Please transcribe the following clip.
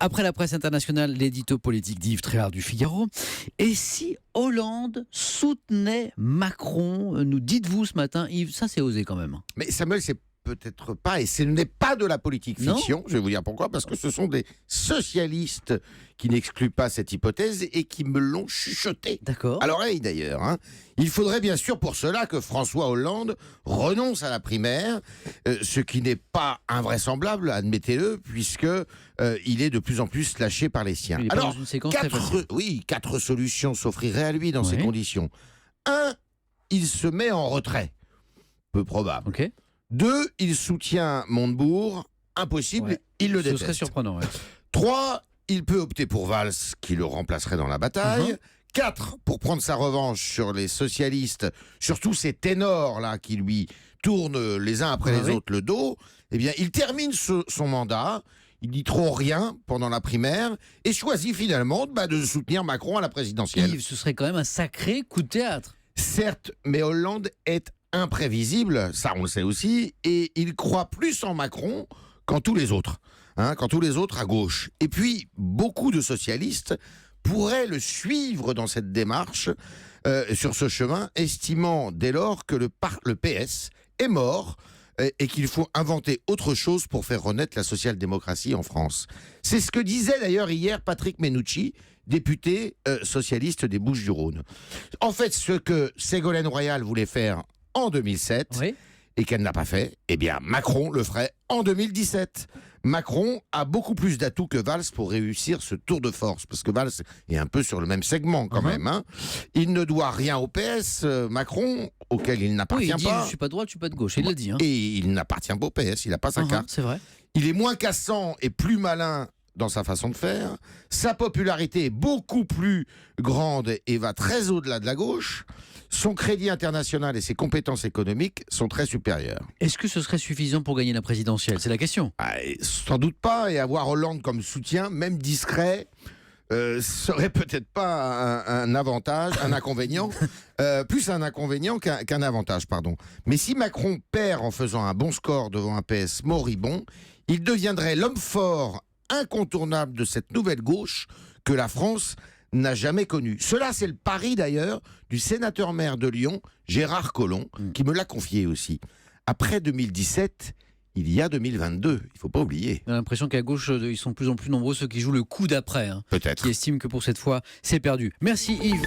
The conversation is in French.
Après la presse internationale, l'édito politique d'Yves Tréhard du Figaro. Et si Hollande soutenait Macron, nous dites-vous ce matin, Yves, ça c'est osé quand même. Mais Samuel, c'est peut-être pas, et ce n'est pas de la politique fiction, je vais vous dire pourquoi, parce que ce sont des socialistes qui n'excluent pas cette hypothèse et qui me l'ont chuchoté. D'accord. À l'oreille d'ailleurs. Il faudrait bien sûr pour cela que François Hollande renonce à la primaire, ce qui n'est pas invraisemblable, admettez-le, puisque il est de plus en plus lâché par les siens. Il est pas dans une séquence très facile. quatre solutions s'offriraient à lui dans ces conditions. 1, il se met en retrait. Peu probable. Ok. 2, il soutient Montebourg. Impossible, il le déteste. Ce serait surprenant, 3, il peut opter pour Valls, qui le remplacerait dans la bataille. 4, pour prendre sa revanche sur les socialistes, surtout ces ténors-là qui lui tournent les uns après les autres le dos. Eh bien, il termine son mandat, il dit trop rien pendant la primaire et choisit finalement de soutenir Macron à la présidentielle. Yves, ce serait quand même un sacré coup de théâtre. Certes, mais Hollande est imprévisible, ça on le sait aussi, et il croit plus en Macron qu'en tous les autres, qu'en tous les autres à gauche. Et puis, beaucoup de socialistes pourraient le suivre dans cette démarche, sur ce chemin, estimant dès lors que le PS est mort et qu'il faut inventer autre chose pour faire renaître la social-démocratie en France. C'est ce que disait d'ailleurs hier Patrick Mennucci, député socialiste des Bouches-du-Rhône. En fait, ce que Ségolène Royal voulait faire en 2007, et qu'elle n'a pas fait, eh bien Macron le ferait en 2017. Macron a beaucoup plus d'atouts que Valls pour réussir ce tour de force, parce que Valls est un peu sur le même segment quand même. Il ne doit rien au PS, Macron, auquel il n'appartient il dit, pas. Je suis pas de droite, je suis pas de gauche, il le dit. Et il n'appartient pas au PS, il n'a pas sa carte. C'est vrai. Il est moins cassant et plus malin dans sa façon de faire. Sa popularité est beaucoup plus grande et va très au-delà de la gauche. Son crédit international et ses compétences économiques sont très supérieures. Est-ce que ce serait suffisant pour gagner la présidentielle? C'est la question. Sans doute pas, et avoir Hollande comme soutien, même discret, serait peut-être pas un avantage, un inconvénient, plus un inconvénient qu'un avantage, pardon. Mais si Macron perd en faisant un bon score devant un PS moribond, il deviendrait l'homme fort incontournable de cette nouvelle gauche que la France n'a jamais connu. Cela, c'est le pari d'ailleurs du sénateur-maire de Lyon, Gérard Collomb, qui me l'a confié aussi. Après 2017, il y a 2022, il ne faut pas oublier. On a l'impression qu'à gauche, ils sont de plus en plus nombreux ceux qui jouent le coup d'après. Peut-être. Qui estiment que pour cette fois, c'est perdu. Merci Yves.